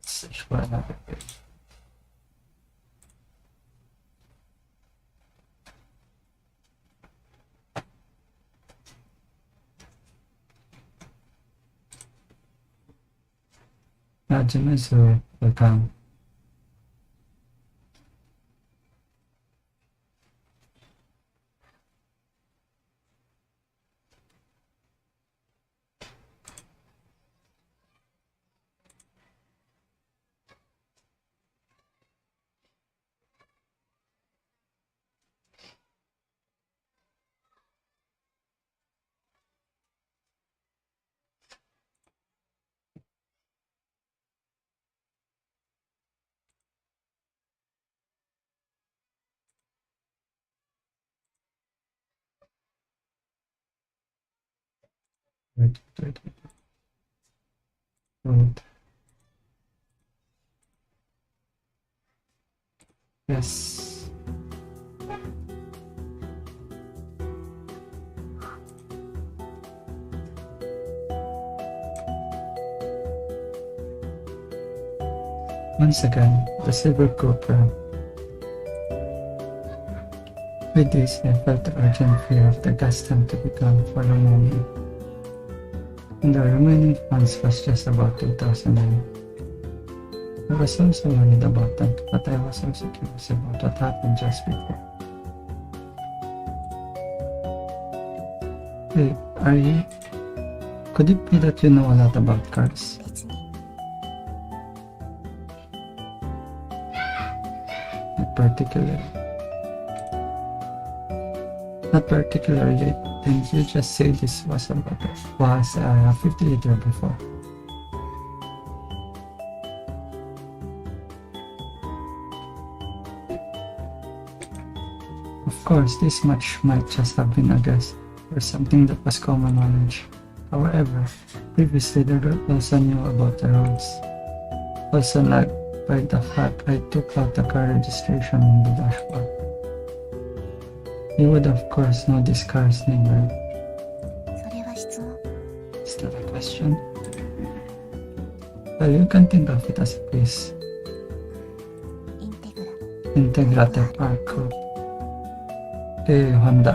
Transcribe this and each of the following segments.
死出来那个人。那真的是我刚对对对，嗯， Yes. Once again, the silver cobra. With this, I felt the urgent fear of the gas tank to be gone for the moment. And the remaining funds was just about 2,000 yen. I was also worried about that, but I was also curious about what happened just before. Hey, are you? Could it be that you know a lot about cars? 別に Not particularly. Didn't you just say this was a 50 liter before? Of course, this much might just have been a guess, or something that was common knowledge. However, previously the girl also knew about the roads. Also like by the fact I took out the car registration on the dashboard. You would of course know this car's name, right? それは質問 Is that a question? Well, you can think of it as a place. インテグラ Integrate Park. Honda.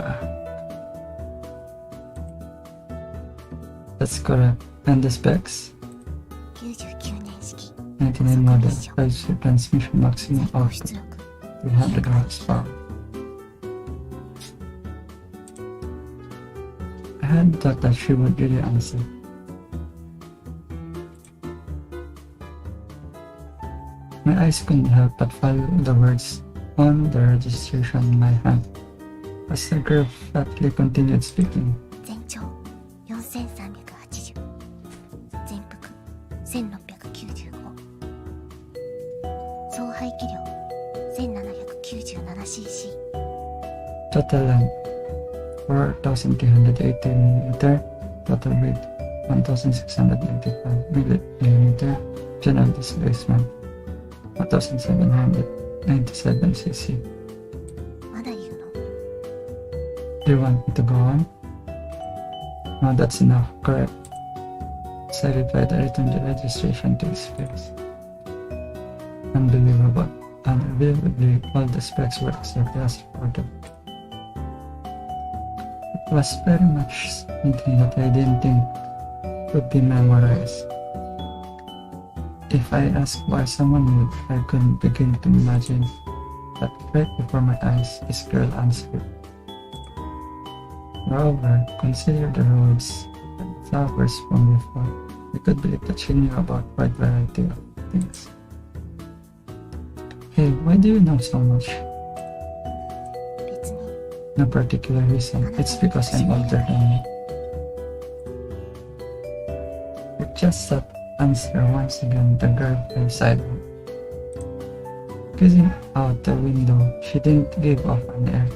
That's correct. And the specs? 99年式 99 model. 5-speed transmission maximum 高 output 出力 300 horsepower. I had thought that she would really answer. My eyes couldn't help but follow the words on the registration in my hand as the girl flatly continued speaking. 全長4380全幅1695総排気量 1797cc Total length 4,380 mm. Total weight 1,695 mm. General displacement 1,797cc. まだ言うの Do you want me to go on? No, that's enough. Correct. So I replied, I returned the registration to his face. Unbelievable. Unbelievably, all the specs were exactly as reported. It was very much something that I didn't think would be memorized. If I asked why someone would, I couldn't begin to imagine that right before my eyes, this girl answered. Moreover, consider the roads and the flowers from before. I could believe that she knew about quite a variety of things. Hey, why do you know so much? 別に No particular reason. It's because I'm older than you. With just that answer, once again, the girl fell silent. Gazing out the window, she didn't give off an air,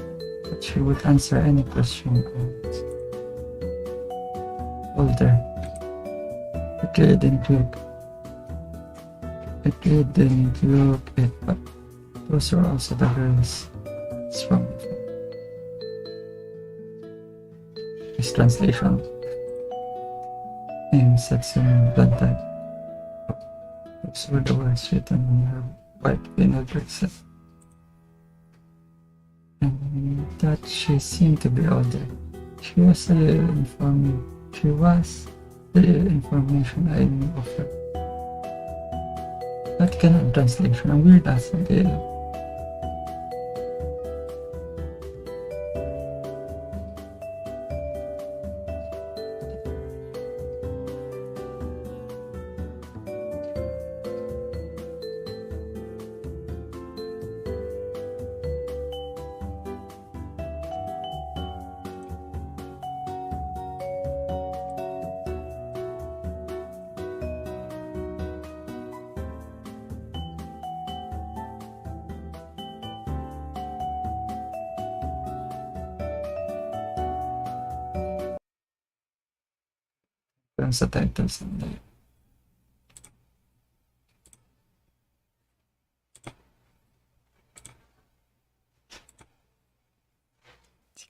but she would answer any question I asked. Older. It really didn't look it, but those were also the girls from before. This translation. Name Setsumi blood type. Those were the words written on her white vinyl bracelet. And that she seemed to be older. She was a little informing. She was the little information I knew of her. That kind of translation, a weird as a little. Sa title sandali.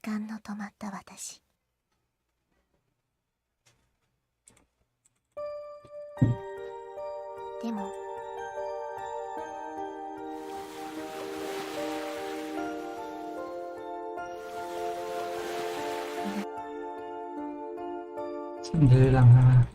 間の止まった私。でもSandali lang ha.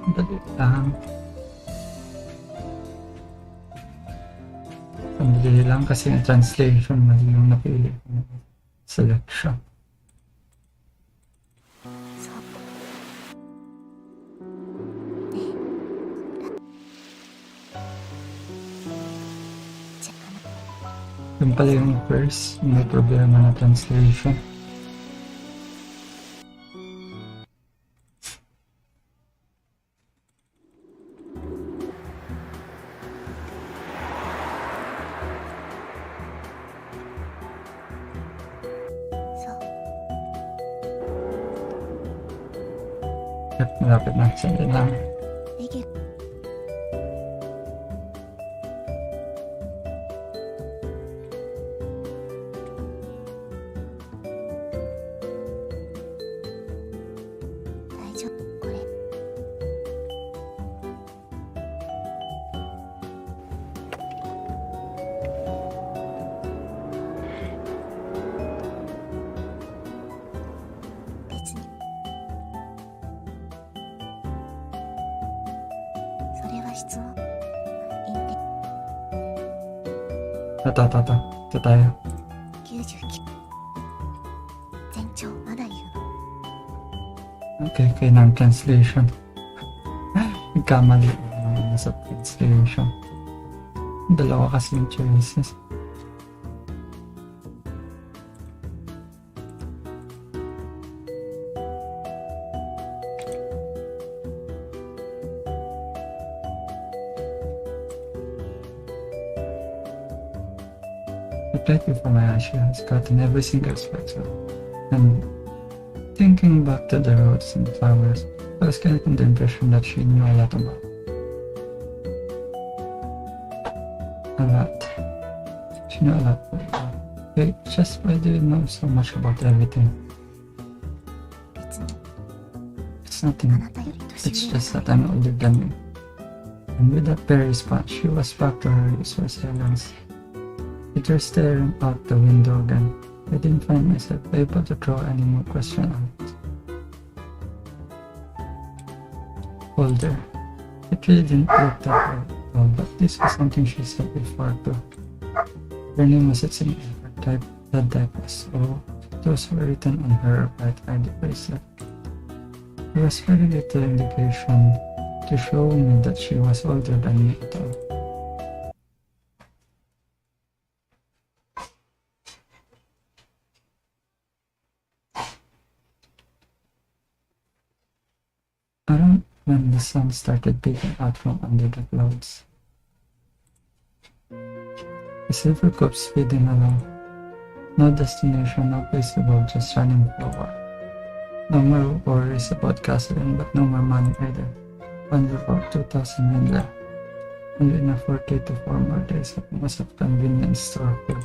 Sandali lang. Sandali lang kasi yung translation mali yung napili ko. Selection. そうねえじゃあ Yung pala yung verse, may problema na translation. Yep, malapit na. Sandali lang. レギュ大丈夫これ別にそれは質問インテ Ito tayo. 99全長まだ言うの Okay, ng translation. Nagkamali sa translation. Dalawa kasi yung choices. Reply before my eyes, she has gotten every single aspect of it. And thinking back to the roads and flowers, I was getting the impression that she knew a lot about. A lot. She knew a lot about. Wait, just why do you know so much about everything? 別に It's あ nothing. なたより It's 年上 just だ that I'm older than you. And with that very response, she was back to her usual silence. With her staring out the window again, I didn't find myself able to draw any more question out. Older. It really didn't look that way at all, but this was something she said before too. Her name was its in type, that type was O. Those were written on her right ID bracelet. There was very little indication to show me that she was older than me at all. Around when the sun started peeking out from under the clouds, the silver cup speeding along. No destination, no place to go, just running forward. No more worries about gasoline, but no more money either. Only about 2,000 yen left. Only enough for 3 to 4 more days of most of convenience store food.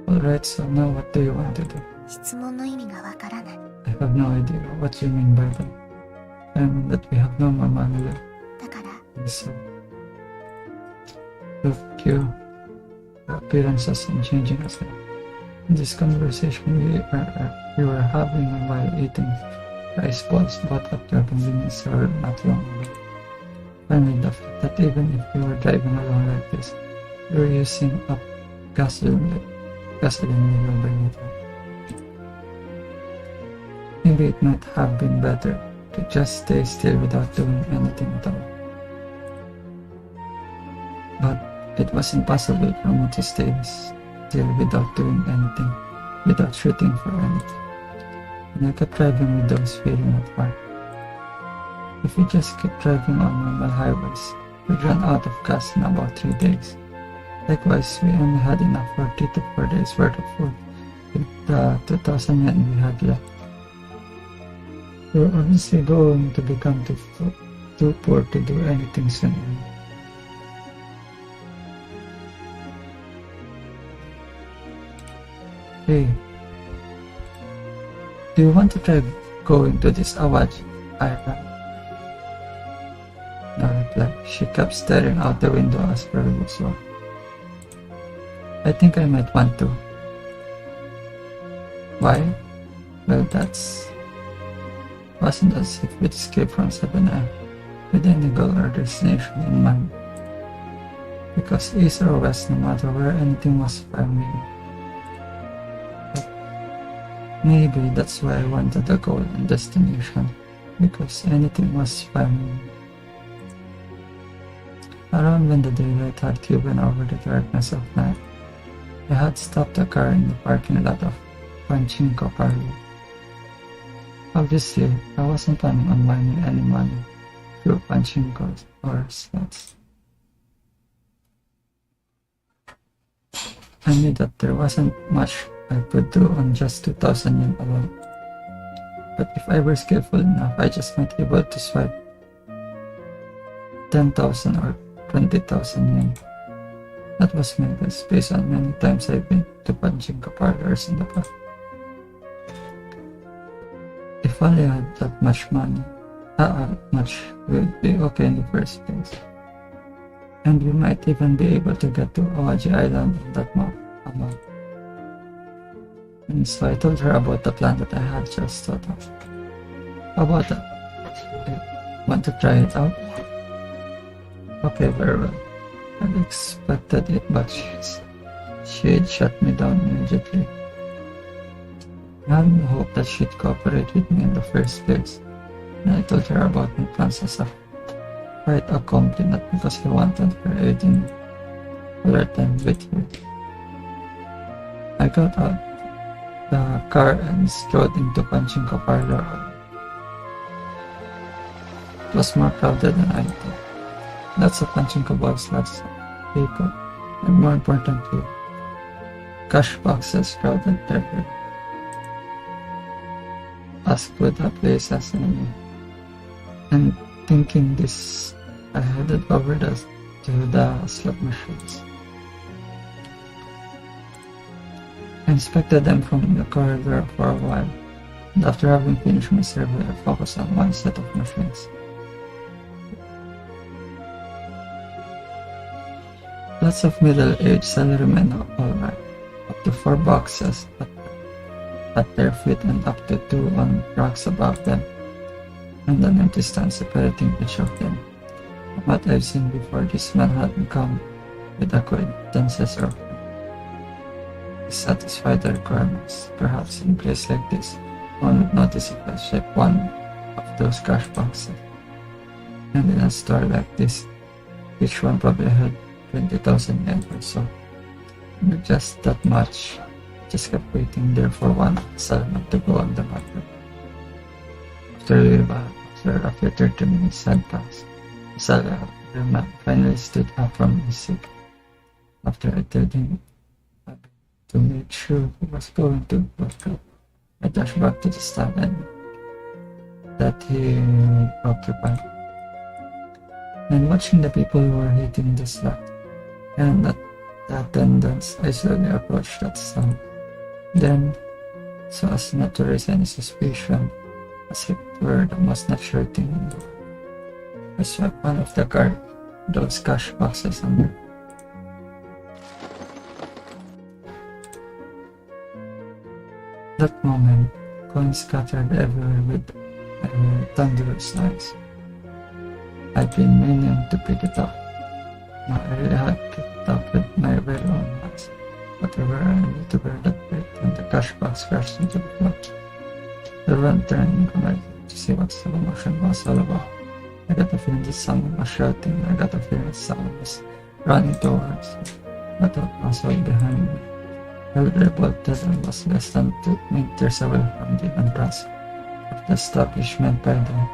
Alright, so now what do you want to do? 質問の意味がわからない I have no idea what you mean by that. I mean that we have no more money left. だから And so, look, you, your appearance has been changing as well. In this conversation we were having while eating rice balls bought at your convenience store not long ago. Finally, the fact that even if we were driving along like this, we were using up gasoline little by little. Maybe it might have been better to just stay still without doing anything at all. But it was impossible for me to stay still without doing anything, without shooting for anything. And I kept driving with those feeling at heart. If we just keep driving on normal highways, we'd run out of gas in about 3 days. Likewise, we only had enough for 3 to 4 days worth of food with the 2,000 yen we had left. We're honestly going to become too poor to do anything soon. Hey, do you want to try going to this Awaji island? No reply. She kept staring out the window as per usual. I think I might want to. Why? Well, that's wasn't as if we'd escape from 7M with any goal or destination in mind. Because east or west, no matter where anything was fine with me. But maybe that's why I wanted a goal and destination, because anything was fine with me. Around when the daylight had given over the darkness of night, I had stopped the car in the parking lot of Pachinko parlor. Obviously, I wasn't planning on winning any money through Pachinkos or slots. I knew that there wasn't much I could do on just 2,000 yen alone. But if I were skillful enough, I just might be able to swipe 10,000 or 20,000 yen. That was my guess based on many times I've been to Pachinko parlors in the past. If only I had that much money, much would be okay in the first place. And we might even be able to get to Awaji Island in that amount. And so I told her about the plan that I had just thought of. How about that? Want to try it out? Okay, very well. I expected it, but she'd shut me down immediately. I had no hope that she'd cooperate with me in the first place, and I told her about my plans as a fait accompli, not because I wanted her aiding all her time with her. I got out the car and strode into Pachinko parlor. It was more crowded than I thought. Lots of Pachinko balls, lots of people, and more importantly, cash boxes crowded everywhere. As good a place as any. And thinking this, I headed over to the slot machines. I inspected them from the corridor for a while, and after having finished my survey, I focused on one set of machines. Lots of middle-aged salarymen, alright, up to 4 boxes at their feet and up to 2 on racks above them, and an empty stand separating each of them. From what I've seen before, this man hadn't come with acquaintances or to satisfy the requirements. Perhaps in a place like this, one would notice if I check one of those cash boxes. And in a store like this, each one probably had 20,000 yen or so. And just that much. Just kept waiting there for one salmon to go on the market. After a few 30 minutes had passed, the salmon finally stood up from his seat. After I told him to make sure he was going to work out, I dashed back to the stand and that he occupied. And watching the people who were hitting the slot and the attendants, I slowly approached that stand. Then, so as not to raise any suspicion, as if it were the most natural thing in the world, I swiped one of those cash boxes under. That moment, coins scattered everywhere with thunderous noise. I'd been meaning to pick it up. Now I really had picked it up with my very own hands. Whatever I needed to bear that weight, and the cash box crashed into the floor. Everyone turned to see what the commotion was all about. I got the feeling that someone was shouting. I got the feeling that someone was running towards me. But that was all behind me. I revolted and was less than 2 meters away from the entrance of the establishment by then.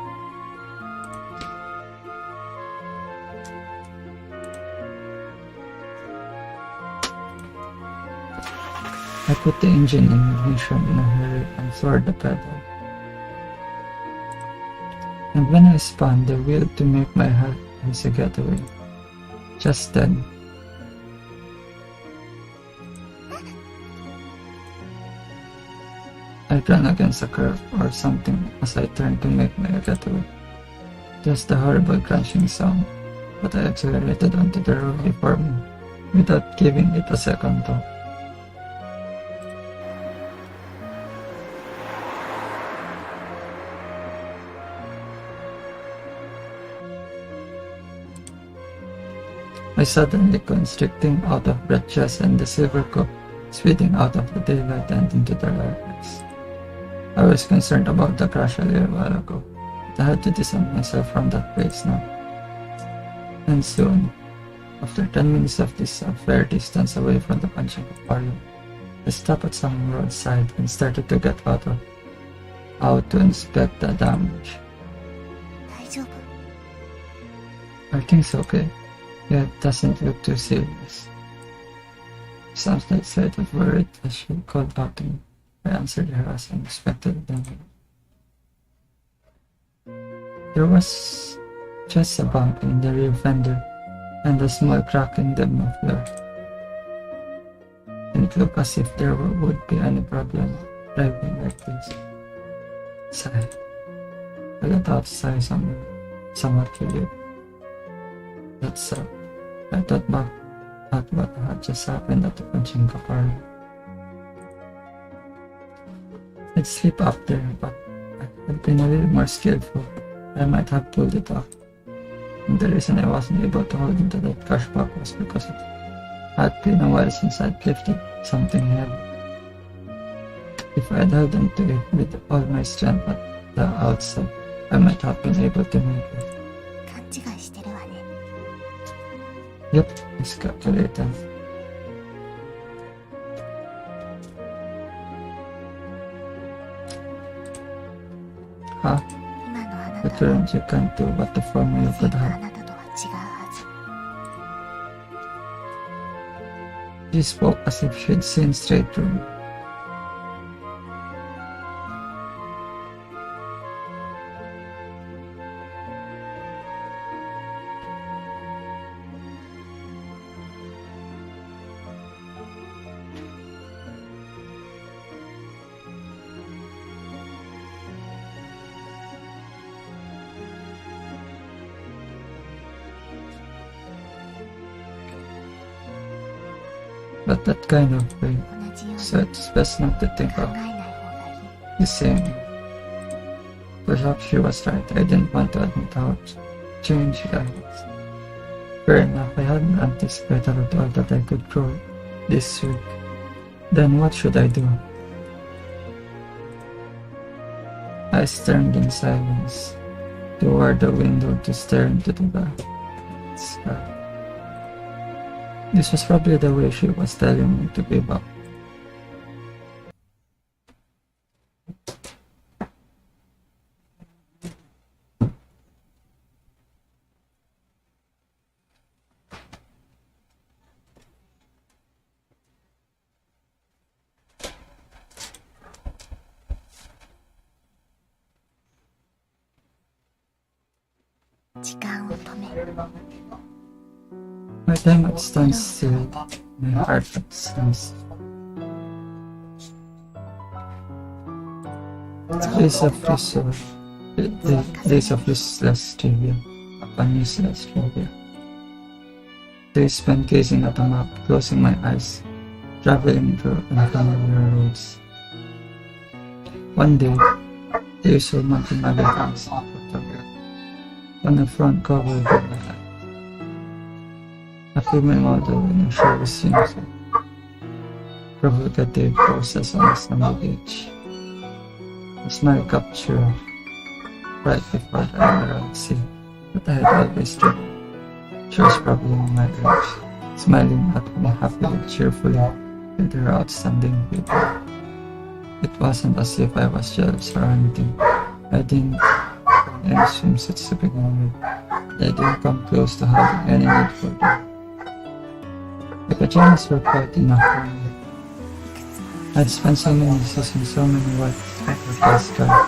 I put the engine in ignition in a hurry and floored the pedal. And when I spun the wheel to make my head as a getaway, just then, I ran against a curve or something as I turned to make my getaway. Just a horrible crunching sound, but I accelerated onto the road before me, without giving it a second thought. My suddenly constricting out of breath chest and the silver cup speeding out of the daylight and into the darkness. I was concerned about the crash a little while ago, but I had to distance myself from that place now. And soon, after 10 minutes of this fair distance away from the punching parlor, I stopped at some roadside and started to get out to inspect the damage. 大丈夫 I think it's okay. Yeah, it doesn't look too serious. Sounds like slight of worried as she called out to me. I answered her as I inspected them. There was just a bump in the rear fender and a small crack in the muffler. And it looked as if there would be any problem driving like this. Sigh. I let out a sigh somewhat relieved. That's I thought back at what had just happened at the Pachinko parlor. I'd slip up there, but I had been a little more skillful. I might have pulled it off. And the reason I wasn't able to hold into that cash box was because it had been a while since I'd lifted something heavy. If I'd held onto it with all my strength at the outside, I might have been able to make it. 勘違いしてるわね Yep, it's calculated. Huh? 今のあな But たは weren't you can't do what the formula 以前 could のあ have? なたとは違うはず She spoke as if she'd seen straight through me. But that kind of way, 同じように so it's best not to think 考 of えない方がいい the same. Perhaps she was right. I didn't want to admit how changed I was. Fair enough, I hadn't anticipated at all that I could grow this week. Then what should I do? I turned in silence toward the window to stare into the dark sky. This was probably the way she was telling me to give up. My time had stand still, my heart had stand still. Days of useless trivia, upon useless trivia. Days spent gazing at the map, closing my eyes, traveling through unfamiliar roads. One day, the usual mountain magazines photograph on the front cover of the magazine. A female model in a showy swimsuit, provocative poses on a sandy beach. A smile captured right before the emerald sea that I had always dreamed. She was probably in my age, smiling at me happily, cheerfully, with her outstanding beauty. It wasn't as if I was jealous or anything. I didn't own any swimsuits to begin with. I didn't come close to having any need for them. The pajamas were quite enough for me. I'd spent so many seasons, so many what effortless try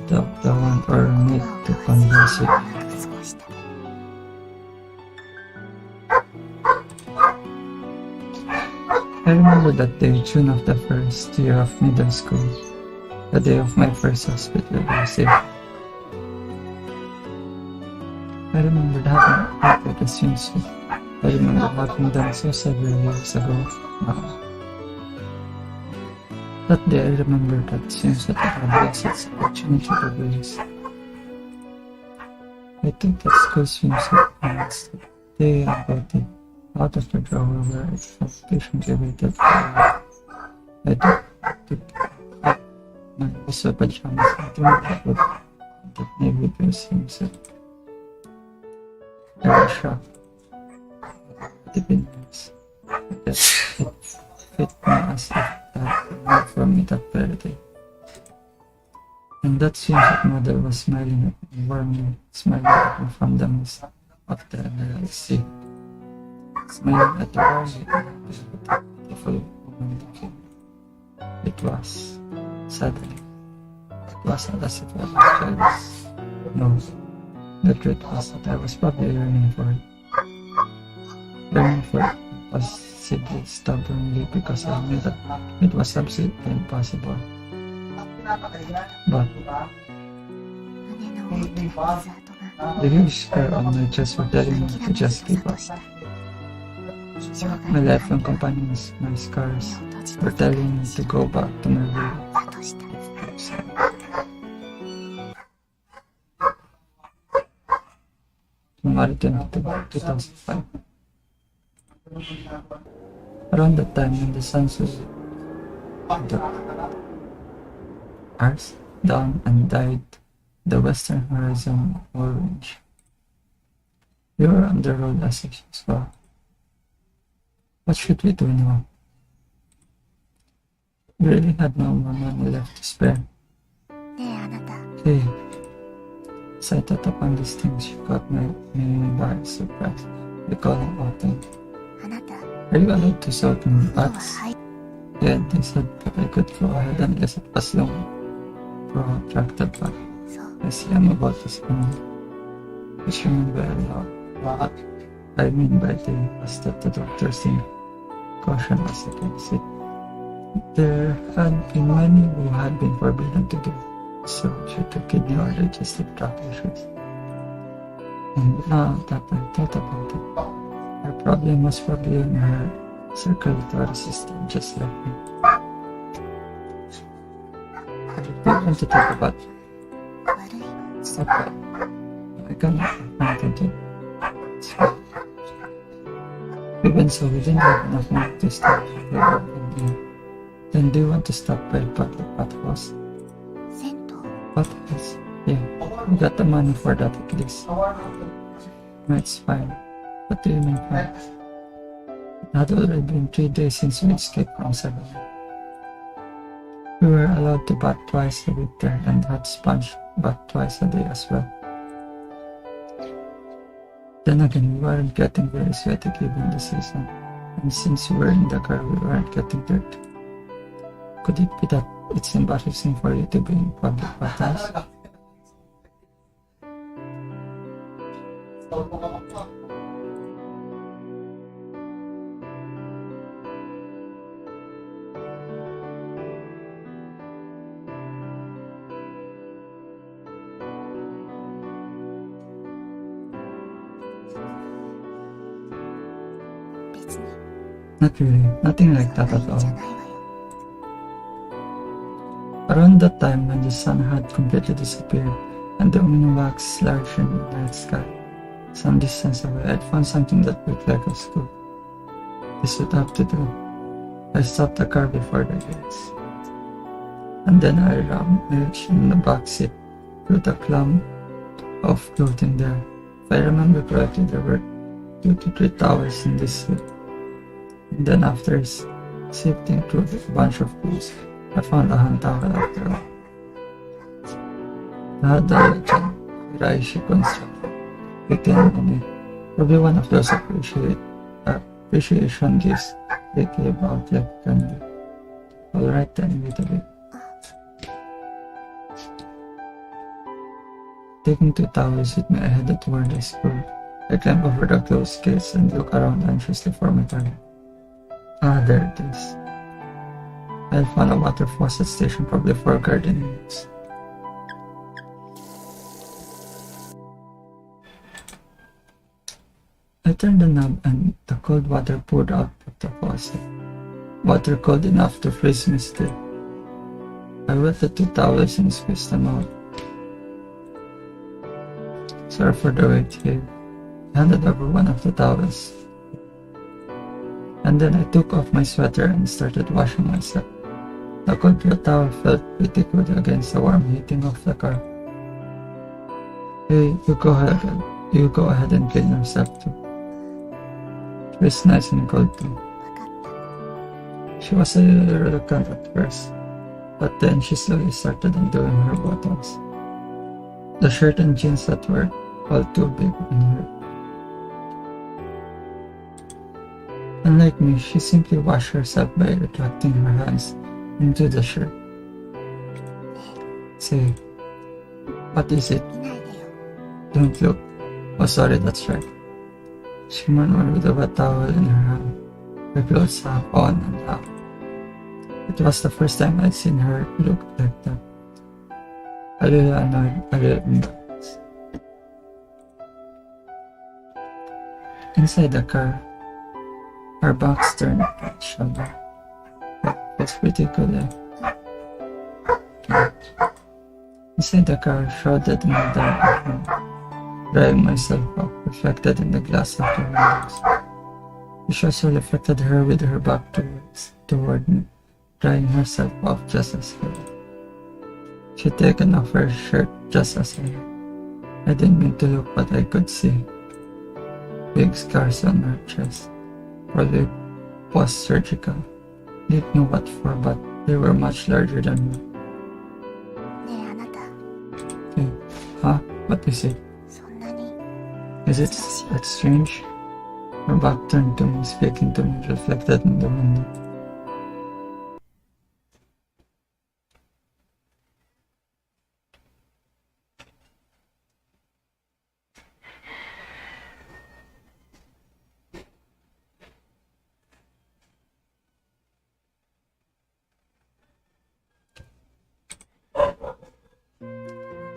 the one or need to convince it. 過ごしたね。 I remember that day, June of the first year of middle school, the day of my first hospital visit. I remember having a swimsuit. I remember having done so several years ago. That day I remember that swimsuit had its opportunity to use. I took that school swimsuit and asked the day about it out of the drawer where it had patiently waited for me. I took up my usual pajamas and turned it with that navy blue swimsuit. I was shocked at the goodness that it fit me as if that made for me that very day. And that swimsuit model was smiling at me warmly, smiling at me from the mist of the Emerald Sea. Smiling at the warmly beautiful woman looking. It was, suddenly, it wasn't as if I was jealous. No, the truth was that I was probably yearning for it. Yearning for it possibly stubbornly because I knew that it was absolutely impossible. But 胸の大きな傷跡が the huge scar on my chest were telling me to just give up. My lifelong companions, my scars, were telling me to go back to my way. だとしたら January 2005. Around that time when the sun was Earth down and dyed the western horizon orange. We were on the road as well. What should we do now? We really had no more money left to spare. ねえあなた Hey, as I thought upon these things, she caught me by surprise, recalling Autumn. あなた Are you allowed to sew in 今日は bats? はい Yeah, they said that I could go ahead unless it was long, protracted back. そう I see I'm about to spin. Which remember what I mean by the was that the doctor seemed caution as against it. There had been many who had been forbidden to do so due to kidney or digestive tract issues. And now that I thought about it, her problem was probably in her circulatory system, just like me. I want to talk about 悪い stop it. I cannot find it. It's fine. Even so, we didn't have enough money to start the open. Then do you want to stop by public potholes? 銭湯 Potholes? Yeah, we got the money for that at least. No, it's fine. What do you mean fine? It had already been 3 days since we escaped from Savannah. We were allowed to bath twice a week there and had sponge bath twice a day as well. Then again, we weren't getting very sweaty given the season, and since we were in the car, we weren't getting dirt. Could it be that it's embarrassing for you to be in public bathrooms? Not really, nothing like that at じゃ all. ないわよ Around that time when the sun had completely disappeared and the moon waxed larger in the night sky, some distance away, I'd found something that looked like a school. This would have to do. I stopped the car before the gates. And then I reached in the back seat through the clump of clothing there. If I remember correctly, there were 2 to 3 towers in this suit. And then after sifting through a bunch of clothes, I found a hand towel after all. It had the legend Hiraishi construction written on it. Probably one of those appreciation gifts they gave out like candy. Alright then, wait a bit. Taking 2 towels with me, I headed toward the school. I climbed over the closed gates and looked around anxiously for my target. Ah, there it is. I found a water faucet station, probably for gardening use. I turned the knob and the cold water poured out of the faucet. Water cold enough to freeze me still. I wet the 2 towels and squeezed them out. Sorry for the wait here. I handed over one of the towels. And then I took off my sweater and started washing myself. The cold towel felt pretty good against the warm heating of the car. Hey, you go ahead and clean yourself too. It was nice and cold too. わかった。 She was a little reluctant at first, but then she slowly started undoing her buttons. The shirt and jeans that were all too big on her. Unlike me, she simply washed herself by retracting her hands into the shirt. Say, what is it? 見ないでよ。 Don't look. Oh, sorry, that's right. She murmured with a wet towel in her hand, her clothes half on and half. It was the first time I'd seen her look like that. A little annoyed, a little embarrassed. Inside the car, our backs turned to each other. It's pretty good, eh? Okay. Inside the car, shrouded in the dark, drying myself up, reflected in the glass of the windows. She also reflected her with her back toward me, drying herself off just as well. She'd taken off her shirt just as I had. I didn't mean to look, but I could see big scars on her chest. Probably post-surgical. Didn't know what for, but they were much larger than me. ねえあなた、 Hey, huh? What is it? そんなに Is it that strange? Her back turned to me, speaking to me, reflected in the window.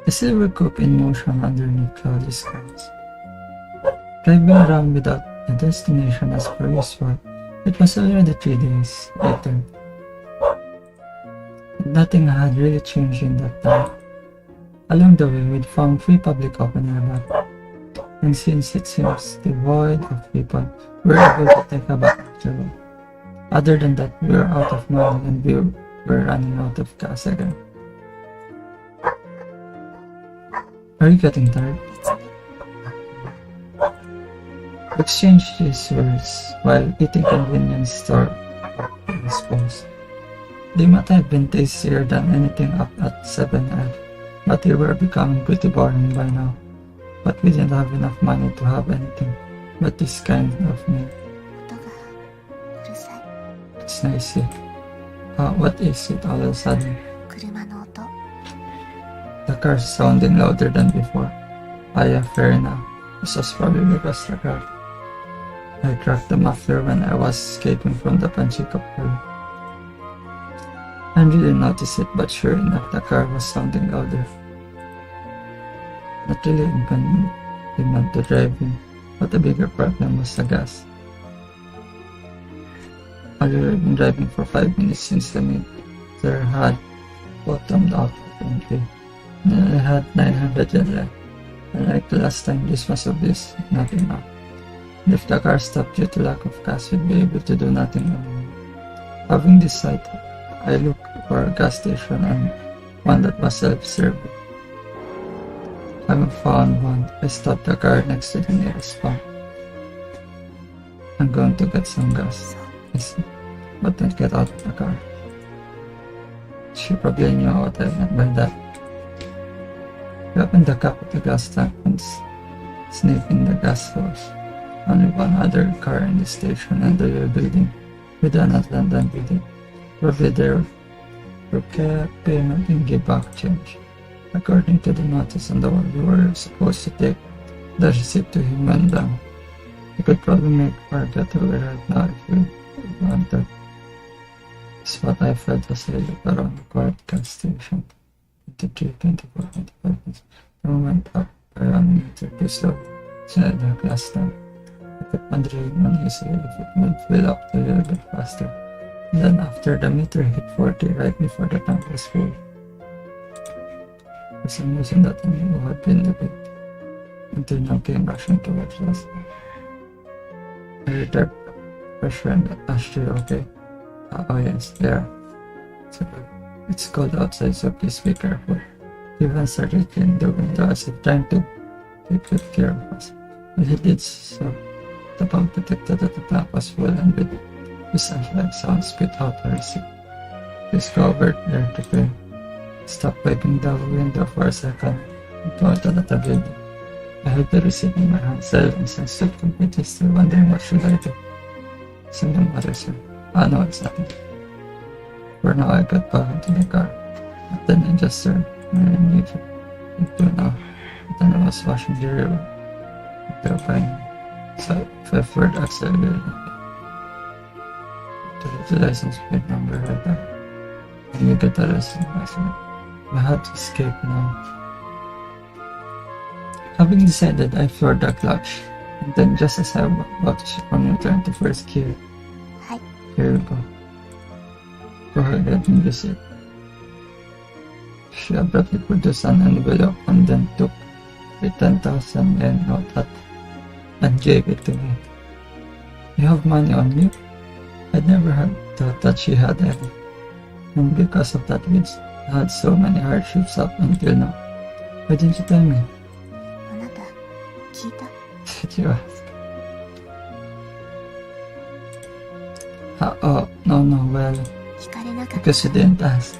I still woke up in motion underneath cloudy skies. Driving around without a destination as per usual, it was already 3 days later. And nothing had really changed in that time. Along the way, we'd found free public open air bath. And since it seems devoid of people, we were able to take a bath after all. Other than that, we were out of money and we were running out of gas again. Are you getting tired? 別に We exchanged these words while eating convenience store suppose. They might have been tastier than anything up at 7F, but they were becoming pretty boring by now. But we didn't have enough money to have anything but this kind of meal. 音がうるさい。 It's nice here. What is it all of a sudden? 車の音。 The car's sounding louder than before. Yeah, fair enough. This was probably because the car. I cracked the muffler when I was escaping from the punchy couple. I didn't notice it, but sure enough, the car was sounding louder. Not really impediment to driving, but the bigger problem was the gas. I'd been driving for 5 minutes since the meter had bottomed out apparently. And I had 900 yen left. And like the last time, this was obvious, not enough. And if the car stopped due to lack of gas, we'd be able to do nothing anymore. Having decided, I looked for a gas station and one that was self-serving. Having found one, I stopped the car next to the nearest pump. I'm going to get some gas, そう。 I said, but then get out of the car. She probably knew what I meant by that. We opened the cap of the gas tank and sniffed in the gas hose. Only one other car in the station and the rear building with an attendant with it. Probably their payment and give back change. According to the notice on the wall, we were supposed to take the receipt to him when done. We could probably make our getaway right now if we wanted. It's what I felt as I looked around the quiet gas station. 23, 24, 25 minutes. The moment up by 1 meter too slow. Said like last time. I kept on driving on easily if it would fill up a little bit faster. And then after the meter hit 40 right before the tank was full. For some reason that I knew had been the big until now came rushing towards us. I returned fresh friend Ashley, okay? Oh yes, there. So it's cold outside, so please be careful. Even started cleaning the window as if trying to take good care of us. When he did so, the pump detected that the tank was full and with like sound spit out the receipt. Please go over there to pay. Stop wiping the window for a second and pointed at the building. I held the receipt in my hand, silence, and stood completely still, wondering what should I do. Something matters, sir. No, it's nothing. For now, I got back into the car. But then I just turned and I knew it now. But then I was washing the river. Terrifying. So, fifth-word accelerated. To the license plate number right there. And we got arrested last night. I had to escape now. Having decided, I floored the clutch. And then just as I watched on return to first gear. Hi. Here we go. Go ahead and use it. She abruptly produced an envelope and then took a 10,000 yen note and gave it to me. You have money on you? I'd never had thought that she had any. And because of that, we had so many hardships up until now. Why didn't you tell me? あなた、聞いた？ Did you ask? Oh, no, well, 聞かれなかった。 because you didn't ask.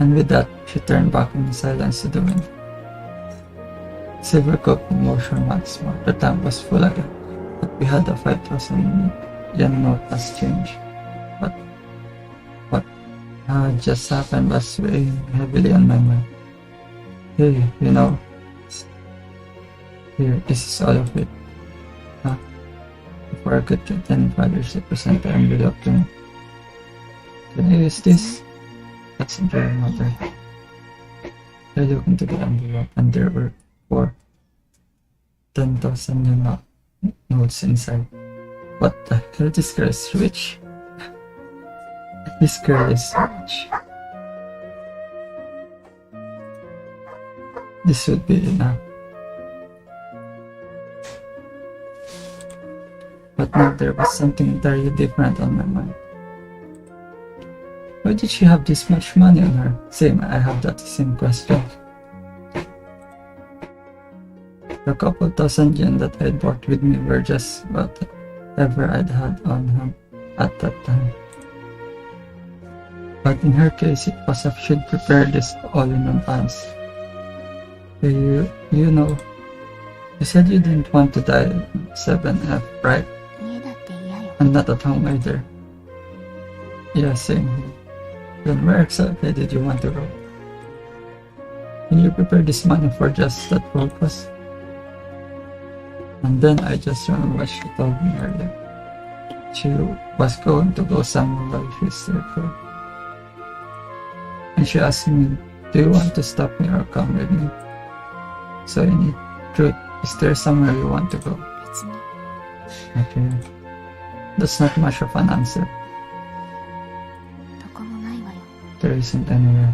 And with that, she turned back in silence to the wind. Silver cup motion once more. The tank was full again, but we had a 5,000 yen note as change. But what just happened was weighing heavily on my mind. Hey, you know, here, this is all of it. Before I could get any further, she presented the envelope to me. Can I use this? That's a very matter. I looked into the envelope and there were 4 10,000 yen notes inside. What the hell? This girl is rich. This girl is rich. This would be enough. But now there was something entirely different on my mind. Why did she have this much money on her? Same, I have that same question. The couple thousand yen that I brought with me were just whatever I'd had on hand at that time. But in her case, it was as if she'd prepared this all in advance. You know, you said you didn't want to die at 7F, right? 家だって嫌よ。 And not at home either. Yeah, same here. Then where exactly did you want to go? Can you prepare this money for just that purpose? And then I just remember what she told me earlier. She was going to go somewhere while she's still cold. And she asked me, do you want to stop me or come with me? So in truth, is there somewhere you want to go? 別に。 Okay. That's not much of an answer. どこもないわよ。 There isn't anywhere.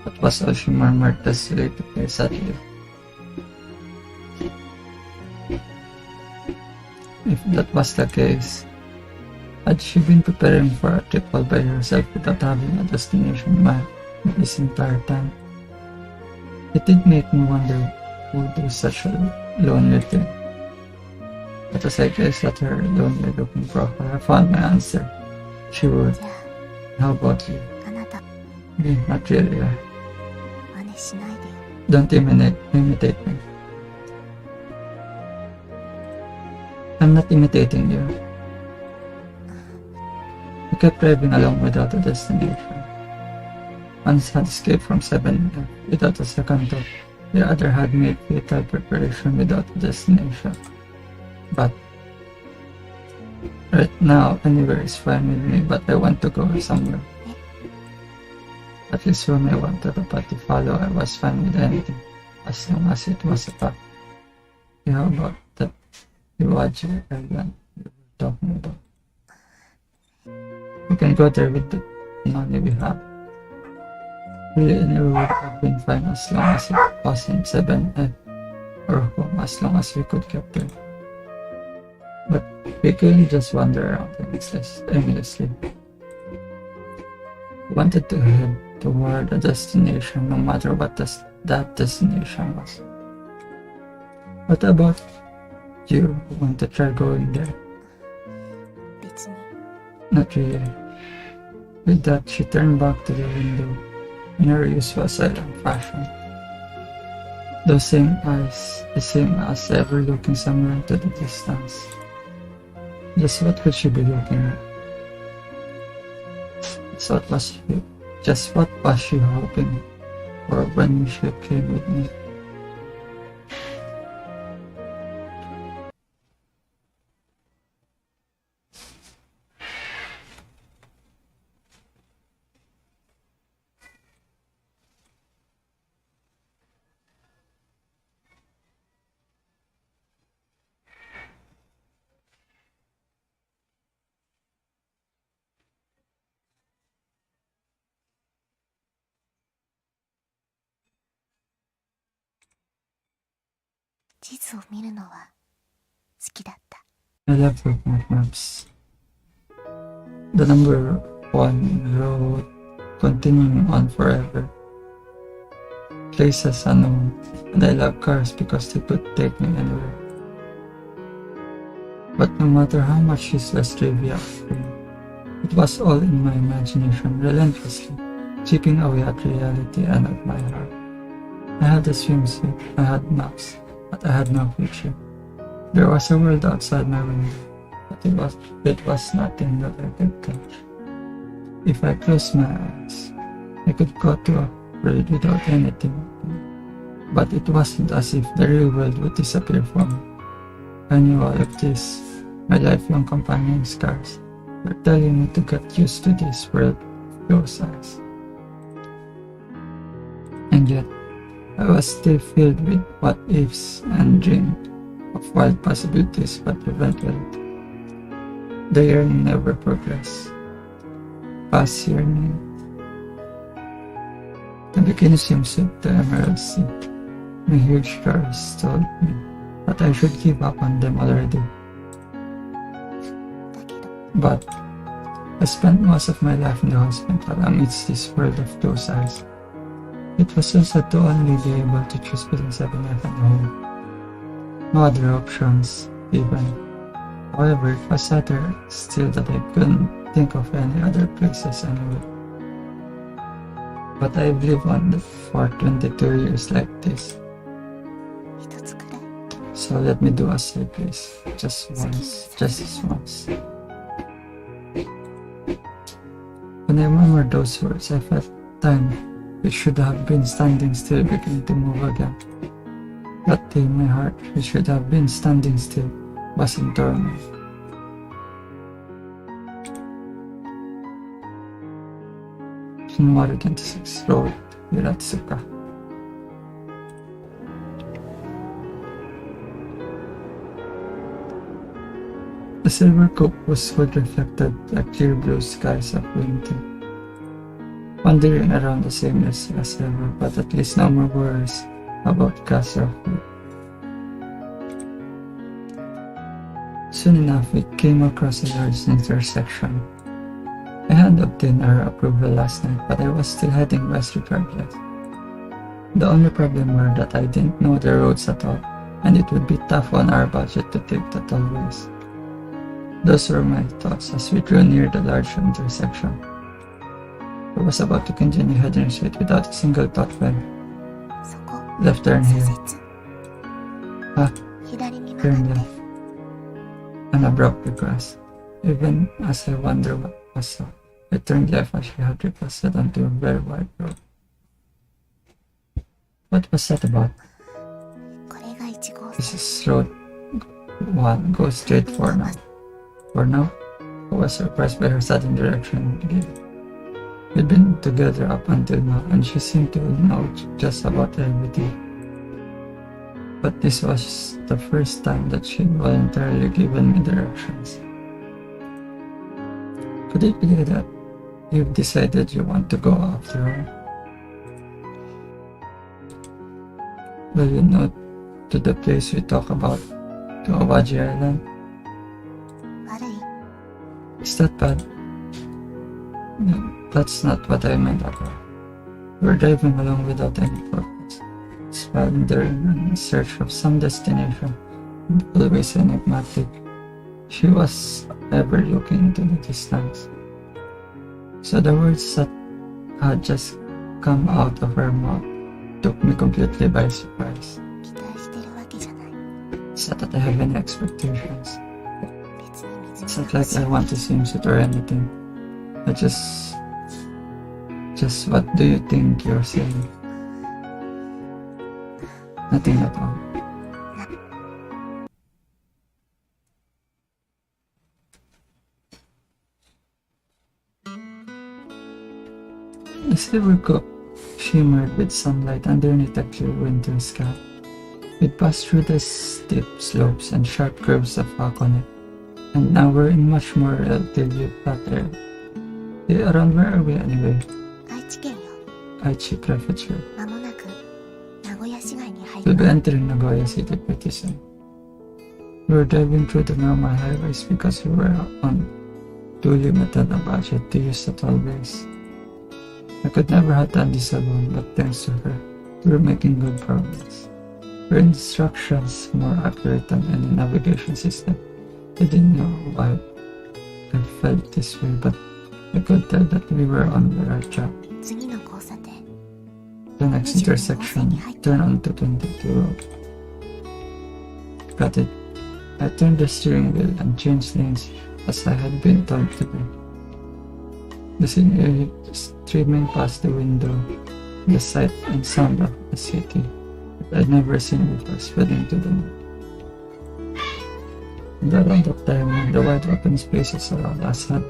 That was all she murmured as she laid to play sadly. If that was the case, had she been preparing for a trip all by herself without having a destination in mind this entire time? It did make me wonder who would do such a lonely thing. But as I gazed at her lonely looking profile, I found my answer. She would. じゃ How about you? あ、あなた、 Me, not really. 真似しないでよ。 Don't imitate me. I'm not imitating you. kept driving along without a destination. One had escaped from 7F without a second thought. The other had made fatal preparation without a destination. But right now, anywhere is fine with me, but I want to go somewhere. At least when I wanted a path to follow, I was fine with anything, as long as it was a path. How about that Iwaji Island you were talking about? We can go there with the money we have. Really, anywhere would have been fine as long as it wasn't 7F or home, as long as we could get there. But we couldn't just wander around aimlessly. We wanted to head toward a destination, no matter what that destination was. What about you? Want to try going there? 別に Not really. With that, she turned back to the window in her usual silent fashion. Those same eyes, the same as ever looking somewhere into the distance. Just what could she be looking at? Just what was she hoping for when she came with me?「地図を見るのは好きだった」 I love looking at maps. The number one road continuing on forever. Places unknown. And I love cars because they could take me anywhere. But no matter how much useless trivia explained, it was all in my imagination, relentlessly, chipping away at reality and at my heart. I had a swimsuit, I had maps, but I had no future. There was a world outside my window, but it was nothing that I could touch. If I closed my eyes, I could go to a world without anything. But it wasn't as if the real world would disappear from me. I knew all of this. My lifelong companion scars were telling me to get used to this world with those eyes. And yet, I was still filled with what ifs and dreamed of wild possibilities, but eventually, the yearning never progressed. Past yearning. The bikini swimsuit, the Emerald Sea, my huge scars told me that I should give up on them already. だけど But I spent most of my life in the hospital amidst this world of closed eyes. It was so sad to only be able to choose between 7F and home. No other options, even. However, it was sadder still that I couldn't think of any other places anyway. But I've lived on for 22 years like this. 一つくらい So let me do as I please. Just once. Just this once. When I murmured those words, I felt time, which should have been standing still, began to move again. That day, my heart, which should have been standing still, was in torment. January 26th Road, Hiratsuka. The silver cup was what reflected the clear blue skies of winter. Wandering around the same as ever, but at least no more worries about gas or food. Soon enough, we came across a large intersection. I had obtained our approval last night, but I was still heading west regardless. The only problem were that I didn't know the roads at all, and it would be tough on our budget to take the tollways. Those were my thoughts as we drew near the large intersection. I was about to continue heading straight without a single thought when そこ left turn 左 here. 折 Ah, 左に曲が turn って left. An abrupt request. Even as I wonder So I turned left as she had requested onto a very wide road. What was that about? これが1号 This 線 is road 1. Go straight for now. For now? I was surprised by her sudden direction given. We'd been together up until now, and she seemed to know just about everything. But this was the first time that she'd voluntarily given me directions. Could it be that you've decided you want to go after all? Will you know to the place we talk about, to Awaji Island? 悪い Is that bad? No, that's not what I meant at all. We're driving along without any purpose, wandering in search of some destination, always enigmatic. She was ever looking into the distance. So the words that had just come out of her mouth took me completely by surprise. 期待してるわけじゃない It's not that I have any expectations. 別に水 It's が not 欲 like しい I want to swim suit or anything. I just what do you think you're saying? Nothing at all. The silver cup shimmered with sunlight underneath a clear winter sky. We'd passed through the steep slopes and sharp curves of Hakone, and now we're in much more relatively flat area. Around where are we anyway? 愛知県よ Aichi Prefecture. 間もなく名古屋市街に入 We'll る be entering Nagoya City pretty soon. We were driving through the normal highways because we were on too limited a budget to use the tollways. I could never have done this alone, but thanks to her, we were making good progress. Her instructions more accurate than any navigation system. I didn't know why I felt this way, but I could tell that we were on the right track. 次の交差点 The next intersection, turn onto 22 road. Got it. I turned the steering wheel and changed lanes as I had been told to do. The scenery streaming past the window, the sight and sound of the city that I'd never seen before spreading to the north. And around that time when the wide open spaces around us had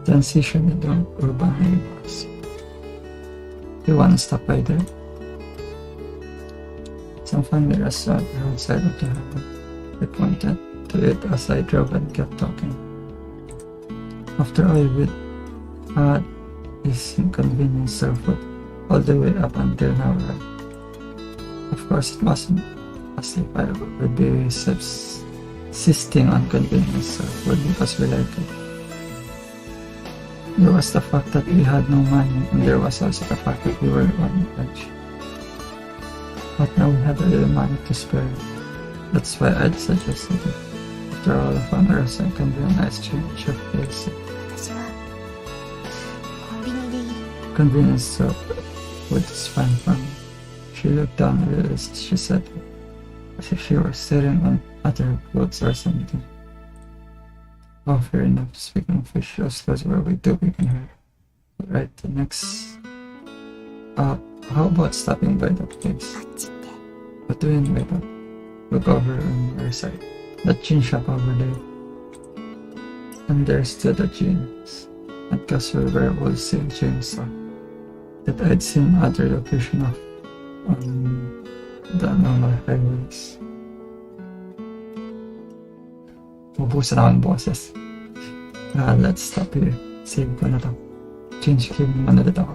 transitioned into urban neighborhoods. You wanna stop by there? Some family restaurant outside of the harbor. I pointed to it as I drove and kept talking. After all, we'd had this inconvenience surfeit all the way up until now, right? Of course, it wasn't as if I would be subsisting on convenience surfeit because we like it. There was the fact that we had no money, and there was also the fact that we were on the edge. But now we had a little money to spare. That's why I'd suggested it. After all, a fun restaurant can be a nice change of pace. 私はコンビニでいい Convenience store food is fine for me. She looked down at the list, she said, as if she were staring at her clothes or something. Oh, fair enough. Speaking of which, those clothes were way too big in her. Right, the next... how about stopping by that place? あっちって What do you mean by that? Look over on your side. That jean shop over there. And there's still the jeans. At Castle where wholesale chainsaw. That I'd seen other location of on the normal highways. Ubusan ako ng boses. Let's stop here. Save ko na to. Change game naman ulit ako.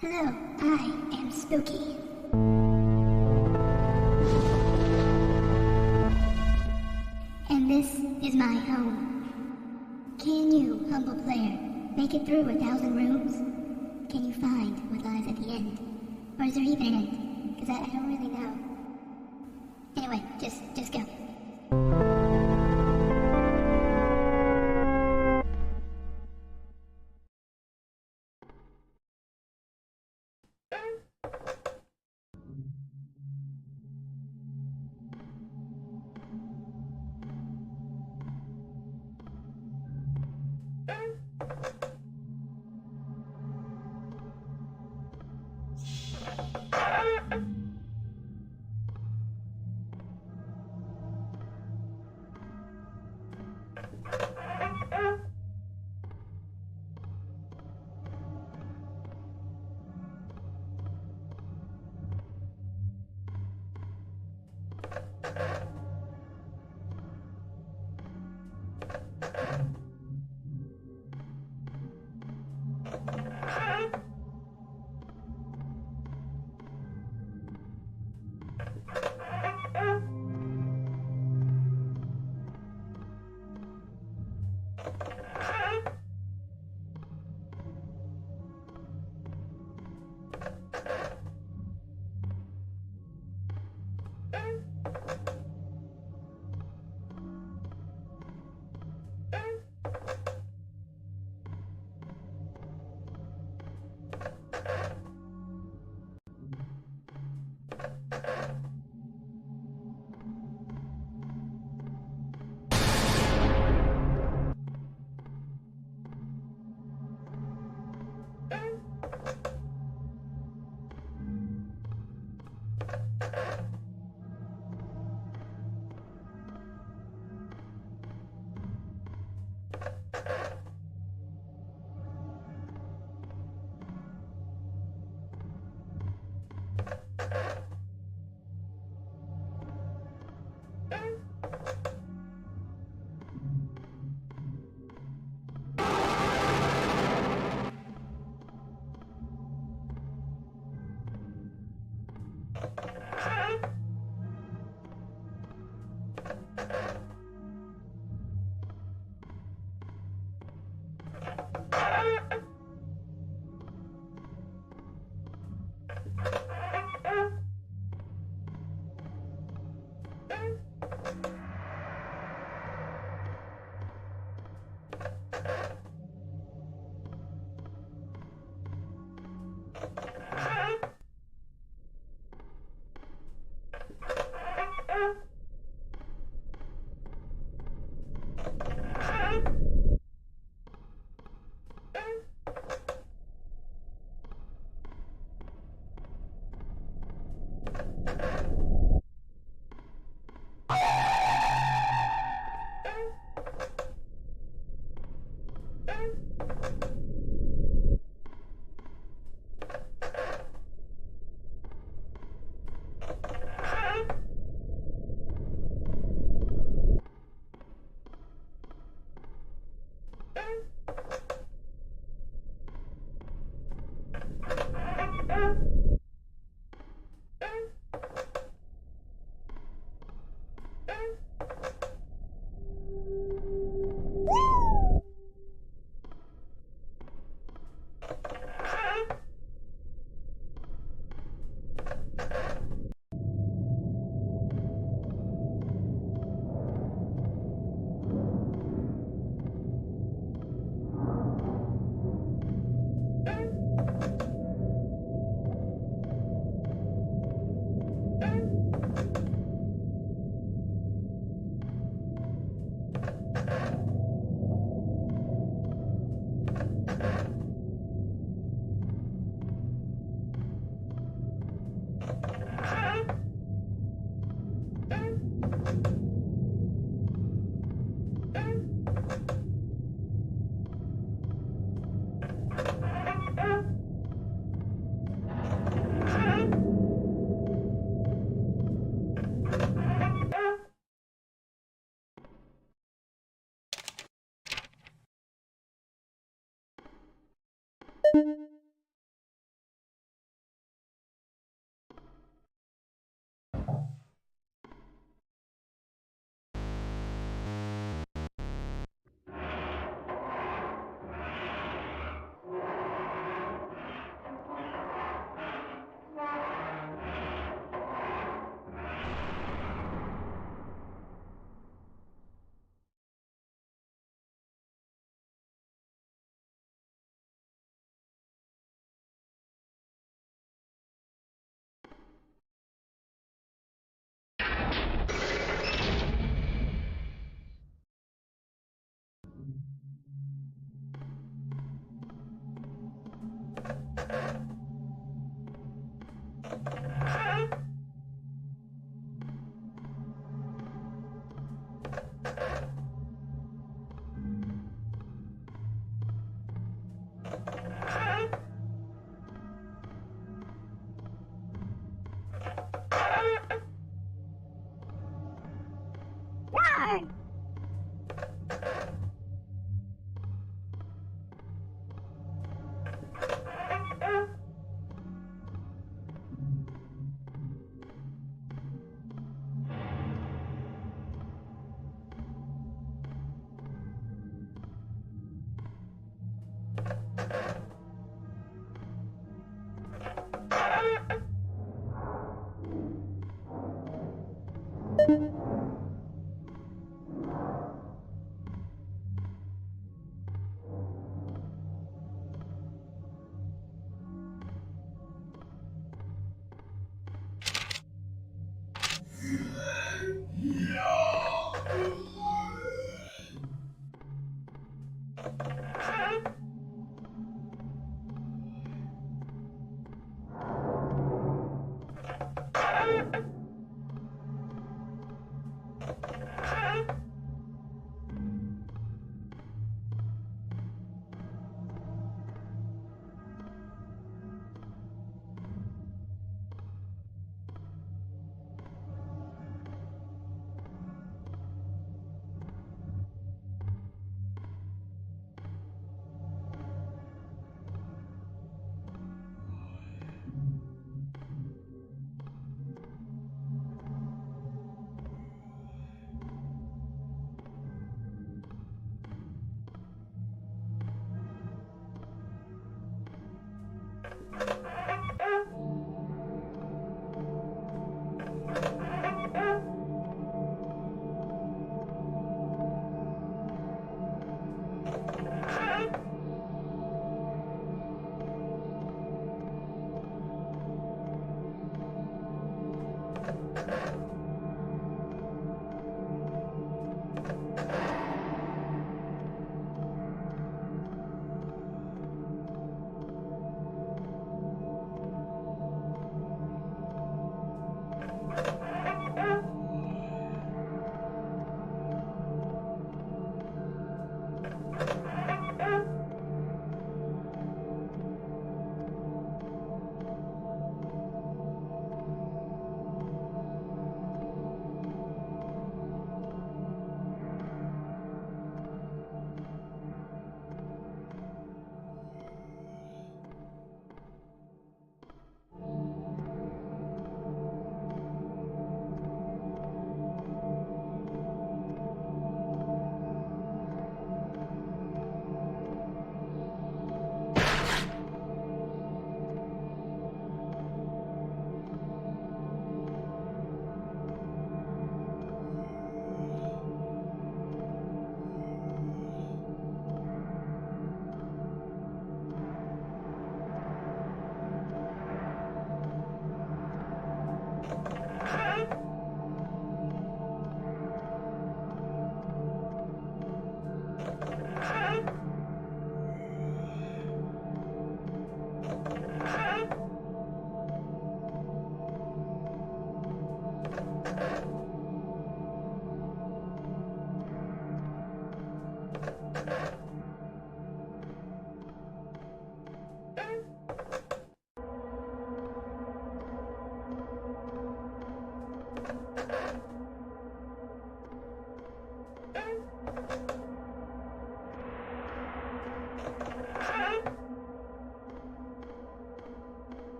Hello, I am Spooky. And this is my home. Can you, humble player, make it through 1,000 rooms? Can you find what lies at the end? Or is there even an end? Because I don't really know. Anyway, just go.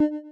you.